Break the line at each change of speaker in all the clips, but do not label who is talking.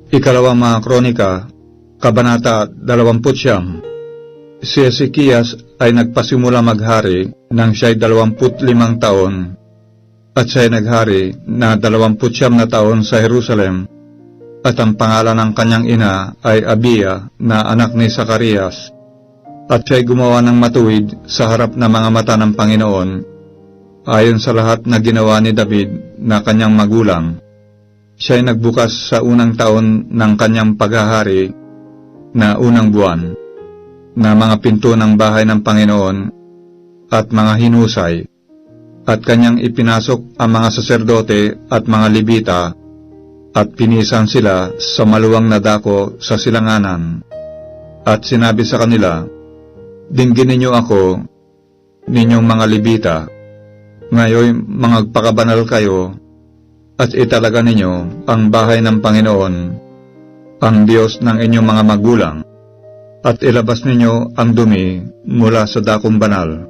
Ikalawang mga Kronika, Kabanata 20. Si Hezekias ay nagpasimula maghari nang siya'y 25 taon, at siya'y naghari na 29 na taon sa Jerusalem, at ang pangalan ng kanyang ina ay Abiya na anak ni Zacarias, at siya'y gumawa ng matuwid sa harap ng mga mata ng Panginoon, ayon sa lahat na ginawa ni David na kanyang magulang. Siya'y nagbukas sa unang taon ng kanyang paghahari na unang buwan, na mga pinto ng bahay ng Panginoon at mga hinusay, at kanyang ipinasok ang mga saserdote at mga Levita, at pinisan sila sa maluwang na dako sa silanganan. At sinabi sa kanila, "Dinggin ninyo ako, ninyong mga Levita, ngayon magpakabanal kayo, at italaga ninyo ang bahay ng Panginoon, ang Diyos ng inyong mga magulang, at ilabas ninyo ang dumi mula sa dakong banal,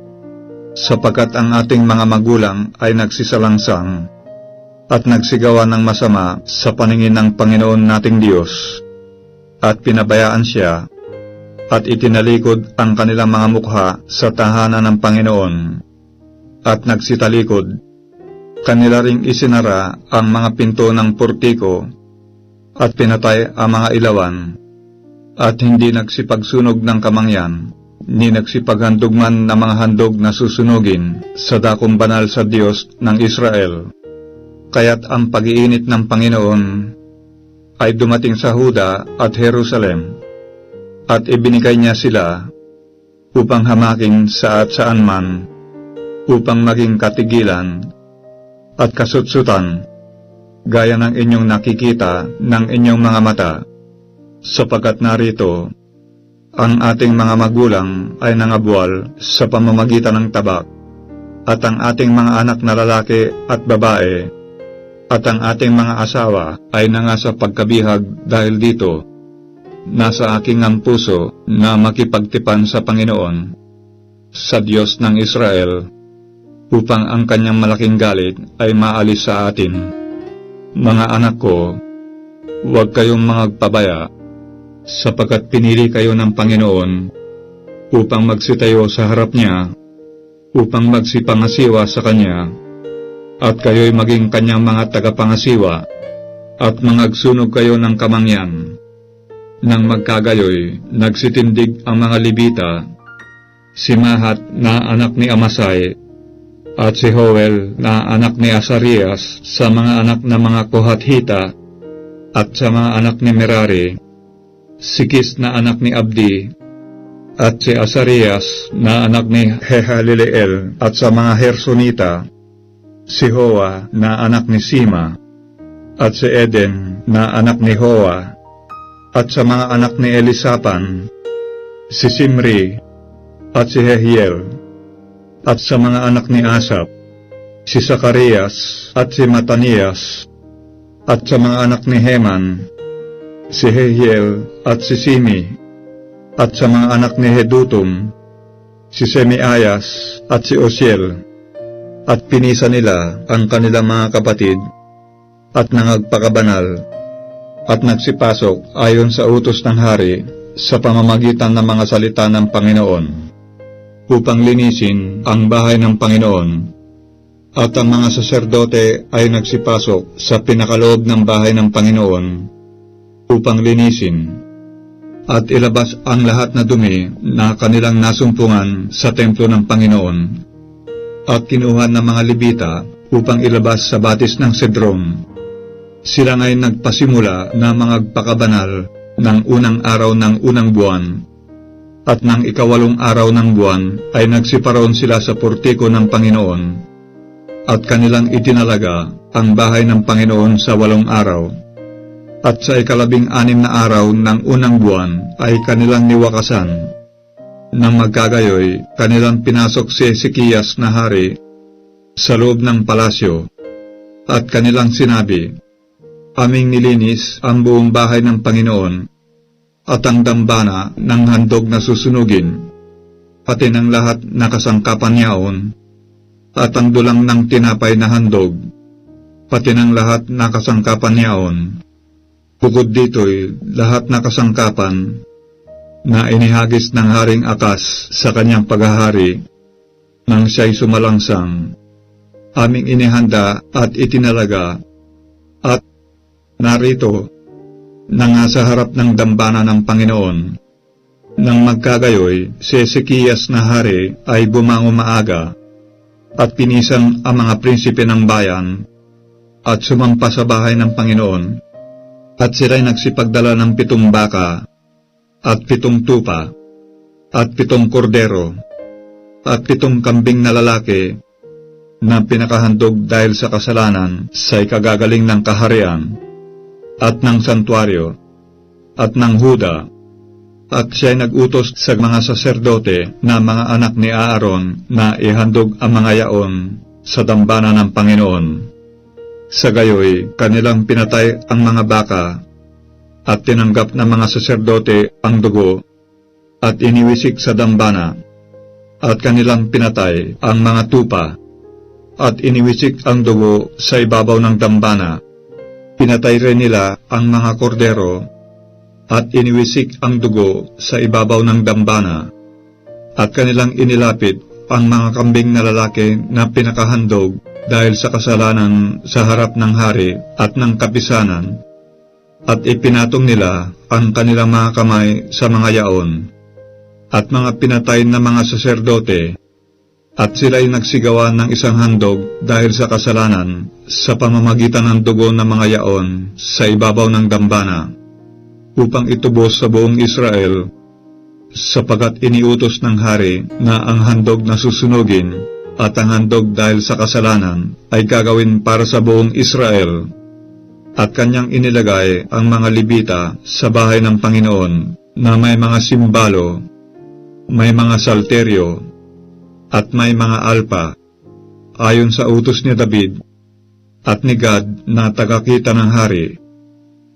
sapagkat ang ating mga magulang ay nagsisalangsang at nagsigawa ng masama sa paningin ng Panginoon nating Diyos, at pinabayaan siya, at itinalikod ang kanilang mga mukha sa tahanan ng Panginoon, at nagsitalikod. Kanila ring isinara ang mga pinto ng portiko, at pinatay ang mga ilawan, at hindi nagsipagsunog ng kamangyan, ni nagsipaghandog man ng mga handog na susunugin sa dakong banal sa Diyos ng Israel. Kaya't ang pag-iinit ng Panginoon ay dumating sa Huda at Jerusalem, at ibinigay niya sila upang hamakin saan man, upang maging katigilan at kasutsutan, gaya ng inyong nakikita ng inyong mga mata, sapagkat narito, ang ating mga magulang ay nangabual sa pamamagitan ng tabak, at ang ating mga anak na lalaki at babae, at ang ating mga asawa ay nangasa pagkabihag dahil dito. Nasa aking ang puso na makipagtipan sa Panginoon, sa Diyos ng Israel, upang ang kanyang malaking galit ay maalis sa atin. Mga anak ko, huwag kayong magpabaya, sapagkat pinili kayo ng Panginoon upang magsitayo sa harap niya, upang magsipangasiwa sa kanya, at kayo'y maging kanyang mga tagapangasiwa, at mangagsunog kayo ng kamangyan. Nang magkagayoy, nagsitindig ang mga Levita, si Mahat na anak ni Amasai, at si Joel na anak ni Azarias sa mga anak na mga Kohathita, at sa mga anak ni Merari, si Kis na anak ni Abdi, at si Azarias na anak ni Hehalileel, at sa mga Hersonita, si Hoa na anak ni Sima, at si Eden na anak ni Hoa, at sa mga anak ni Elisapan, si Simri, at si Jehiel, at sa mga anak ni Asap, si Zacarias at si Matanias, at sa mga anak ni Heman, si Jehiel at si Simi, at sa mga anak ni Hedutum, si Semiayas at si Osiel, at pinisa nila ang kanilang mga kapatid, at nangagpakabanal, at nagsipasok ayon sa utos ng hari sa pamamagitan ng mga salita ng Panginoon, upang linisin ang bahay ng Panginoon, at ang mga saserdote ay nagsipasok sa pinakaloob ng bahay ng Panginoon, upang linisin, at ilabas ang lahat na dumi na kanilang nasumpungan sa templo ng Panginoon, at kinuha ng mga Levita upang ilabas sa batis ng Sedron. Sila nga'y nagpasimula na magpakabanal ng unang araw ng unang buwan, at ng ikawalong araw ng buwan ay nagsiparoon sila sa portiko ng Panginoon, at kanilang itinalaga ang bahay ng Panginoon sa 8 araw. At sa 16 na araw ng unang buwan ay kanilang niwakasan. Nang magkagayoy, kanilang pinasok si Hezekias na hari sa loob ng palasyo, at kanilang sinabi, "Aming nilinis ang buong bahay ng Panginoon, at ang dambana ng handog na susunugin, pati ng lahat na kasangkapan niyaon, at ang dulang ng tinapay na handog, pati ng lahat na kasangkapan niyaon, Bukod dito'y lahat na kasangkapan na inihagis ng Haring Akas sa kanyang paghahari nang siya'y sumalangsang, aming inihanda at itinalaga, at narito na nga sa harap ng dambana ng Panginoon. Nang magkagayoy, si Hezekias na hari ay bumangon maaga at pinisan ang mga prinsipe ng bayan at sumampa sa bahay ng Panginoon, at sila'y nagsipagdala ng 7 baka at 7 tupa at 7 kordero at 7 kambing na lalaki na pinakahandog dahil sa kasalanan sa ikagagaling ng kaharian at ng santuaryo at ng Huda. At siya'y nag-utos sa mga saserdote na mga anak ni Aaron na ihandog ang mga yaon sa dambana ng Panginoon. Sa gayoy, kanilang pinatay ang mga baka at tinanggap ng mga saserdote ang dugo at iniwisik sa dambana, at kanilang pinatay ang mga tupa at iniwisik ang dugo sa ibabaw ng dambana. Pinatay rin nila ang mga kordero at iniwisik ang dugo sa ibabaw ng dambana, at kanilang inilapit ang mga kambing na lalaki na pinakahandog dahil sa kasalanan sa harap ng hari at ng kapisanan, at ipinatong nila ang kanilang mga kamay sa mga yaon at mga pinatay na mga saserdote, at sila'y nagsigawan ng isang handog dahil sa kasalanan sa pamamagitan ng dugo ng mga yaon sa ibabaw ng dambana, upang itubos sa buong Israel, sapagat iniutos ng hari na ang handog na susunugin at ang handog dahil sa kasalanan ay gagawin para sa buong Israel. At kanyang inilagay ang mga Libita sa bahay ng Panginoon na may mga simbalo, may mga salteryo, at may mga alpa, ayon sa utos ni David at ni Gad na tagakita ng hari,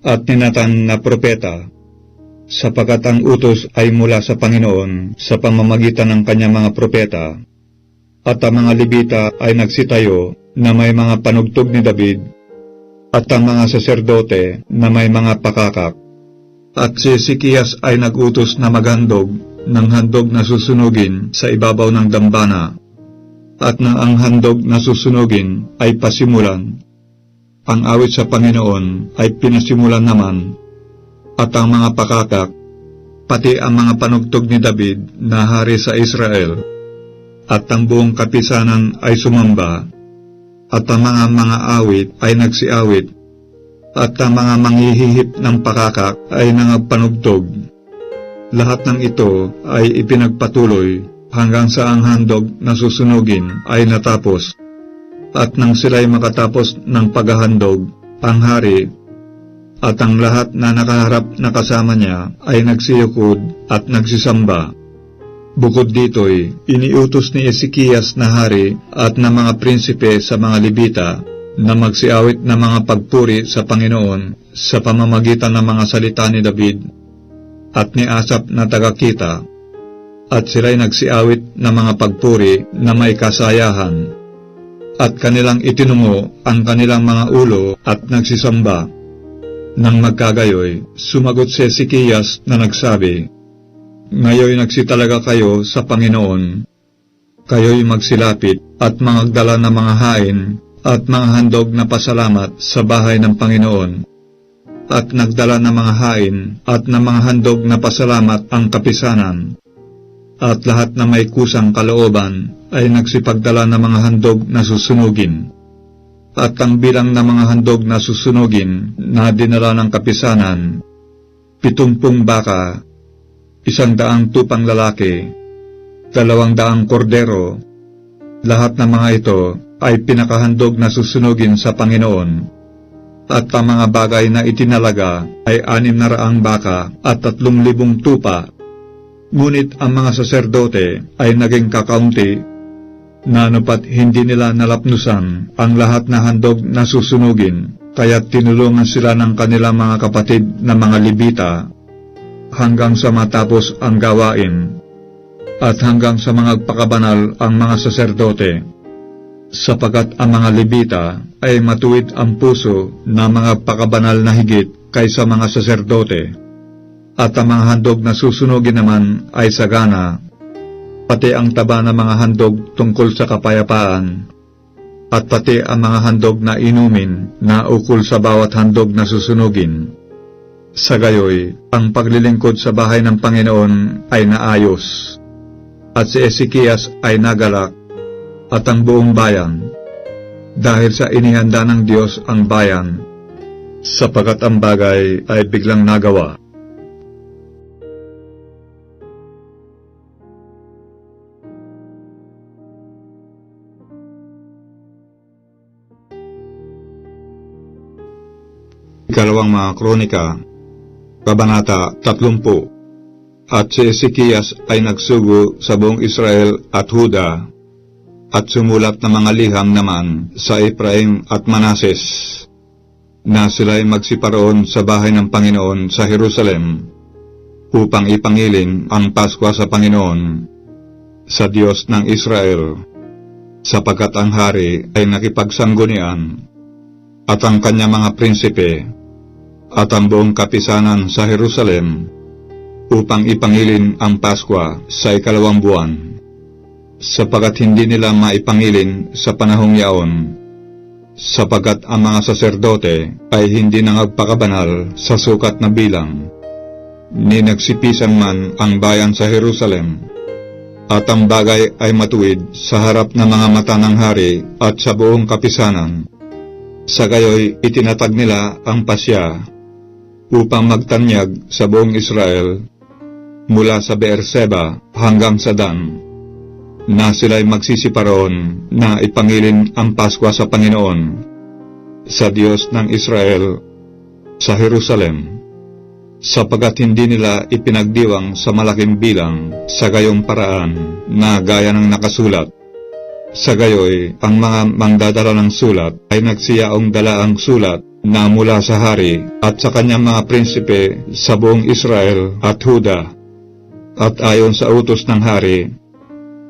at ni Nathan na propeta, sapagat ang utos ay mula sa Panginoon sa pamamagitan ng kanyang mga propeta. At ang mga Libita ay nagsitayo na may mga panugtog ni David, at ang mga saserdote na may mga pakakak. At si Hezekias ay nagutos na maghandog ng handog na susunugin sa ibabaw ng dambana, at na ang handog na susunugin ay pasimulan. Ang awit sa Panginoon ay pinasimulan naman, at ang mga pakakak, pati ang mga panugtog ni David na hari sa Israel, at ang buong kapisanan ay sumamba, at ang mga awit ay nagsiawit, at ang mga manghihihip ng pakakak ay nangagpanugtog. Lahat ng ito ay ipinagpatuloy hanggang sa ang handog na susunugin ay natapos. At nang sila'y makatapos ng paghahandog, ang hari at ang lahat na nakaharap na kasama niya ay nagsiyukod at nagsisamba. Bukod dito'y iniutos ni Hezekias na hari at na mga prinsipe sa mga Libita na magsiawit ng mga pagpuri sa Panginoon sa pamamagitan ng mga salita ni David at ni Asap na tagakita, at sila'y nagsiawit ng mga pagpuri na may kasayahan, at kanilang itinungo ang kanilang mga ulo at nagsisamba. Nang magkagayoy, sumagot si Hezekias na nagsabi, ngayoy nagsitalaga kayo sa Panginoon, kayo'y magsilapit at magdala ng mga hain at mga handog na pasalamat sa bahay ng Panginoon. At nagdala ng mga hain at ng mga handog na pasalamat ang kapisanan, at lahat na may kusang kalooban ay nagsipagdala ng mga handog na susunugin. At ang bilang ng mga handog na susunugin na dinala ng kapisanan, 70 baka, 100 tupang lalaki, 200 kordero. Lahat ng mga ito ay pinakahandog na susunugin sa Panginoon. At ang mga bagay na itinalaga ay 600 baka at 3,000 tupa. Ngunit ang mga saserdote ay naging kakaunti, na anupat hindi nila nalapnusan ang lahat na handog na susunugin, kaya tinulungan sila ng kanilang mga kapatid na mga Libita hanggang sa matapos ang gawain, at hanggang sa mga pakabanal ang mga saserdote, sapagat ang mga Libita ay matuwid ang puso na mga pakabanal na higit kaysa mga saserdote, at ang mga handog na susunugin naman ay sagana, pati ang taba ng mga handog tungkol sa kapayapaan, at pati ang mga handog na inumin na ukol sa bawat handog na susunugin. Sa gayoy, ang paglilingkod sa bahay ng Panginoon ay naayos, at si Ezekias ay nagalak, at ang buong bayan, dahil sa inihanda ng Diyos ang bayan, sapagat ang bagay ay biglang nagawa. Ikalawang mga Kronika, Kabanata 30. At si Ezekias ay nagsugo sa buong Israel at Huda, at sumulat ng mga liham naman sa Ephraim at Manases, na sila'y magsiparoon sa bahay ng Panginoon sa Jerusalem, upang ipangilin ang Paskwa sa Panginoon, sa Diyos ng Israel, sapagkat ang hari ay nakipagsanggunian, at ang kanya mga prinsipe, at ang buong kapisanan sa Jerusalem, upang ipangilin ang Paskwa sa ikalawang buwan, sapagkat hindi nila maipangilin sa panahong yaon, sapagkat ang mga saserdote ay hindi nangagpakabanal sa sukat na bilang, ni nagsipisan man ang bayan sa Jerusalem, at ang bagay ay matuwid sa harap ng mga mata ng hari at sa buong kapisanan. Sa gayoy itinatag nila ang pasya, upang magtanyag sa buong Israel, mula sa Beerseba hanggang sa Dan, na sila'y magsisiparoon na ipangilin ang Paskwa sa Panginoon, sa Diyos ng Israel, sa Jerusalem, sapagkat hindi nila ipinagdiwang sa malaking bilang sa gayong paraan na gaya ng nakasulat. Sa gayoy, ang mga mangdadala ng sulat ay nagsiyaong dala ang sulat na mula sa hari at sa kanyang mga prinsipe sa buong Israel at Huda, at ayon sa utos ng hari,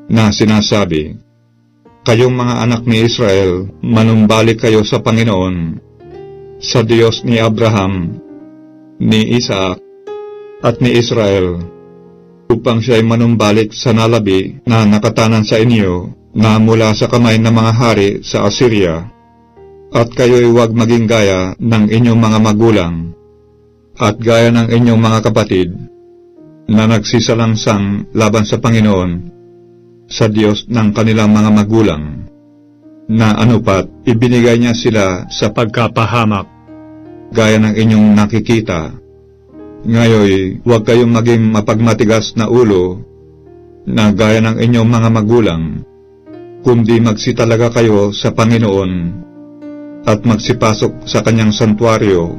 na sinasabi, "Kayong mga anak ni Israel, manumbalik kayo sa Panginoon, sa Diyos ni Abraham, ni Isaac, at ni Israel, upang siya'y manumbalik sa nalabi na nakatanan sa inyo na mula sa kamay ng mga hari sa Assyria, at kayo'y huwag maging gaya ng inyong mga magulang, at gaya ng inyong mga kapatid, na nagsisalangsang laban sa Panginoon, sa Diyos ng kanilang mga magulang, na anupat ibinigay niya sila sa pagkapahamak, gaya ng inyong nakikita. Ngayoy, huwag kayong maging mapagmatigas na ulo, na gaya ng inyong mga magulang, kundi magsitalaga kayo sa Panginoon, at magsipasok sa kanyang santuaryo,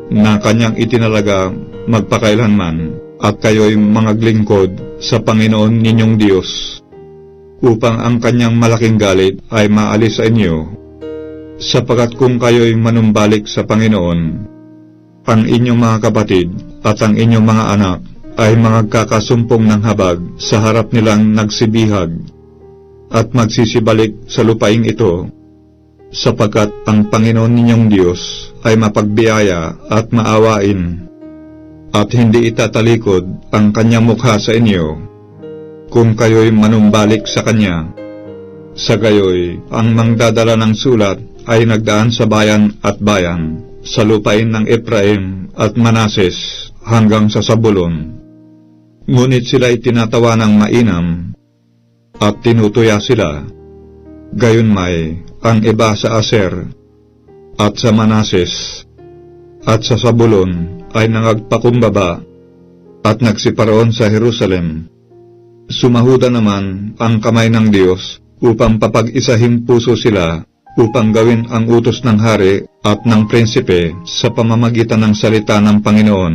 na kanyang itinalaga magpakailanman, at kayo'y mangaglingkod sa Panginoon ninyong Diyos, upang ang kanyang malaking galit ay maalis sa inyo, sapagkat kung kayo'y manumbalik sa Panginoon, ang inyong mga kapatid at ang inyong mga anak ay magkakasumpong ng habag sa harap nilang nagsibihag, at magsisibalik sa lupaing ito, sapagkat ang Panginoon ninyong Diyos ay mapagbiyaya at maawain, at hindi itatalikod ang kanyang mukha sa inyo, kung kayo'y manumbalik sa kanya. Sa gayoy, ang mangdadala ng sulat ay nagdaan sa bayan at bayan, sa lupain ng Ephraim at Manases hanggang sa Zabulon. Ngunit sila'y tinatawa ng mainam, at tinutuya sila. Gayunmay, ang iba sa Aser, at sa Manases, at sa Zabulon ay nangagpakumbaba, at nagsiparoon sa Jerusalem. Sumahuda naman ang kamay ng Diyos, upang papag-isahin puso sila, upang gawin ang utos ng hari at ng prinsipe sa pamamagitan ng salita ng Panginoon.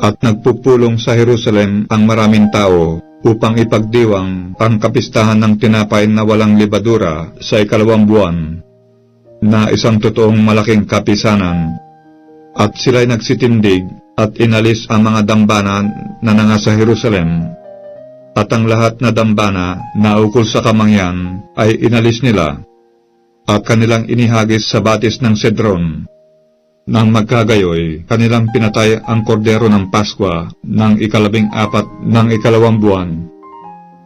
At nagpupulong sa Jerusalem ang maraming tao, upang ipagdiwang ang kapistahan ng tinapay na walang libadura sa ikalawang buwan, na isang totoong malaking kapisanan. At sila'y nagsitindig at inalis ang mga dambana na nasa Jerusalem, at ang lahat na dambana na ukol sa kamangyan ay inalis nila, at kanilang inihagis sa batis ng Cedron. Nang magkagayoy, kanilang pinatay ang kordero ng Paskwa ng 14 ng 2 buwan.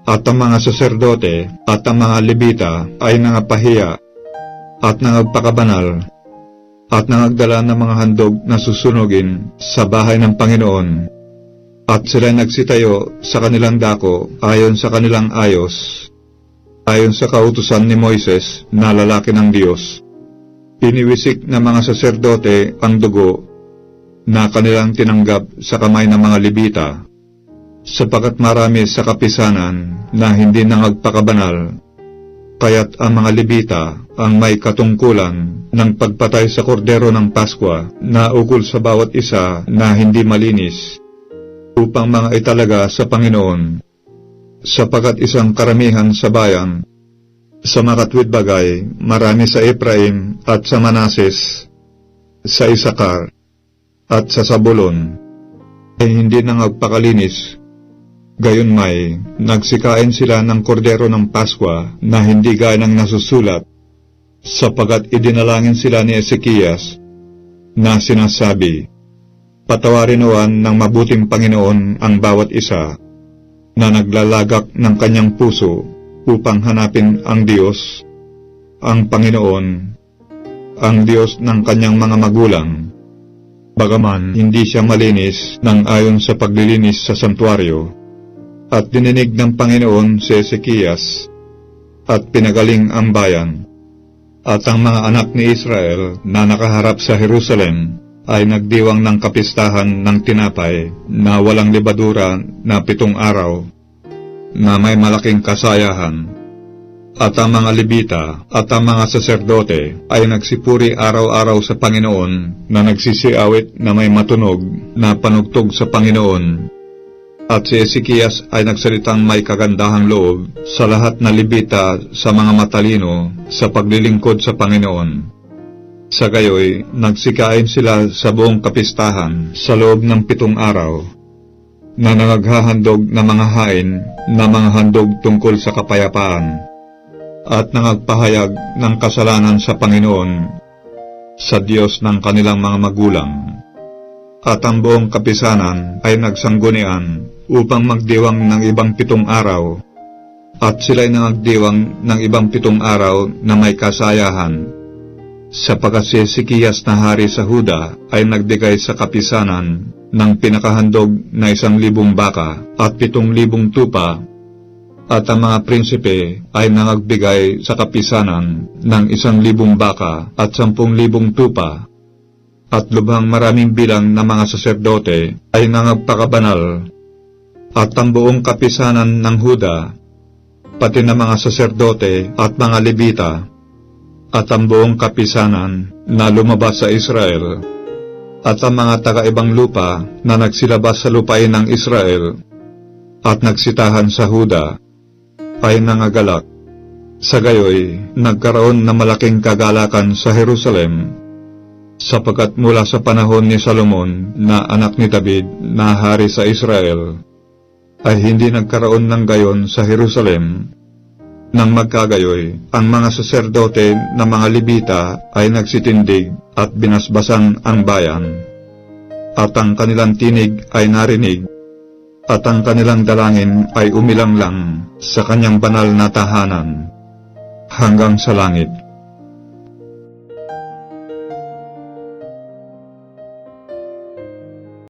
At ang mga saserdote at ang mga Levita ay nangapahiya at nangagpakabanal at nangagdala ng mga handog na susunugin sa bahay ng Panginoon. At sila nagsitayo sa kanilang dako ayon sa kanilang ayos, ayon sa kautusan ni Moises na lalaki ng Diyos. Iniwisik ng mga saserdote ang dugo na kanilang tinanggap sa kamay ng mga Levita, sapagkat marami sa kapisanan na hindi nangagpakabanal, kaya't ang mga Levita ang may katungkulan ng pagpatay sa kordero ng Paskwa na ukol sa bawat isa na hindi malinis, upang mga italaga sa Panginoon, sapagkat isang karamihan sa bayan, sa makatwid bagay, marami sa Ephraim at sa Manases, sa Isakar at sa Zabulon, ay hindi nangagpakalinis. Gayon may, nagsikain sila ng kordero ng Paskwa na hindi gaya ng nasusulat, sapagkat idinalangin sila ni Ezekias na sinasabi, "Patawarin nawan ng mabuting Panginoon ang bawat isa na naglalagak ng kanyang puso upang hanapin ang Diyos, ang Panginoon, ang Diyos ng kanyang mga magulang, bagaman hindi siya malinis ng ayon sa paglilinis sa santuaryo." At dininig ng Panginoon si Ezekias, at pinagaling ang bayan. At ang mga anak ni Israel na nakaharap sa Jerusalem ay nagdiwang ng kapistahan ng tinapay na walang libadura na 7 araw, na may malaking kasayahan. At ang mga Levita at ang mga saserdote ay nagsipuri araw-araw sa Panginoon na nagsisiawit na may matunog na panugtog sa Panginoon. At si Ezekias ay nagsalitang may kagandahang loob sa lahat na Levita sa mga matalino sa paglilingkod sa Panginoon. Sa gayoy, nagsikain sila sa buong kapistahan sa loob ng 7 araw, na nangaghahandog na mga hain na mga handog tungkol sa kapayapaan, at nangagpahayag ng kasalanan sa Panginoon, sa Diyos ng kanilang mga magulang. At ang buong kapisanan ay nagsanggunian upang magdiwang ng ibang 7 araw, at sila'y nangagdiwang ng ibang 7 araw na may kasayahan, sapagkat si Ezekias na hari sa Huda ay nagdigay sa kapisanan ng pinakahandog na 1,000 baka at 7,000 tupa, at ang mga prinsipe ay nangagbigay sa kapisanan ng 1,000 baka at 10,000 tupa, at lubhang maraming bilang na mga saserdote ay nangagpakabanal. At ang buong kapisanan ng Huda, pati na mga saserdote at mga Levita, at ang buong kapisanan na lumabas sa Israel, at ang mga taga-ibang lupa na nagsilabas sa lupain ng Israel, at nagsitahan sa Huda, ay nangagalak. Sa gayoy, nagkaroon na malaking kagalakan sa Jerusalem, sapagkat mula sa panahon ni Salomon na anak ni David na hari sa Israel, ay hindi nagkaroon ng gayon sa Jerusalem. Nang magkagayoy, ang mga saserdote na mga Levita ay nagsitindig at binasbasan ang bayan, at ang kanilang tinig ay narinig, at ang kanilang dalangin ay umilanglang sa kanyang banal na tahanan hanggang sa langit.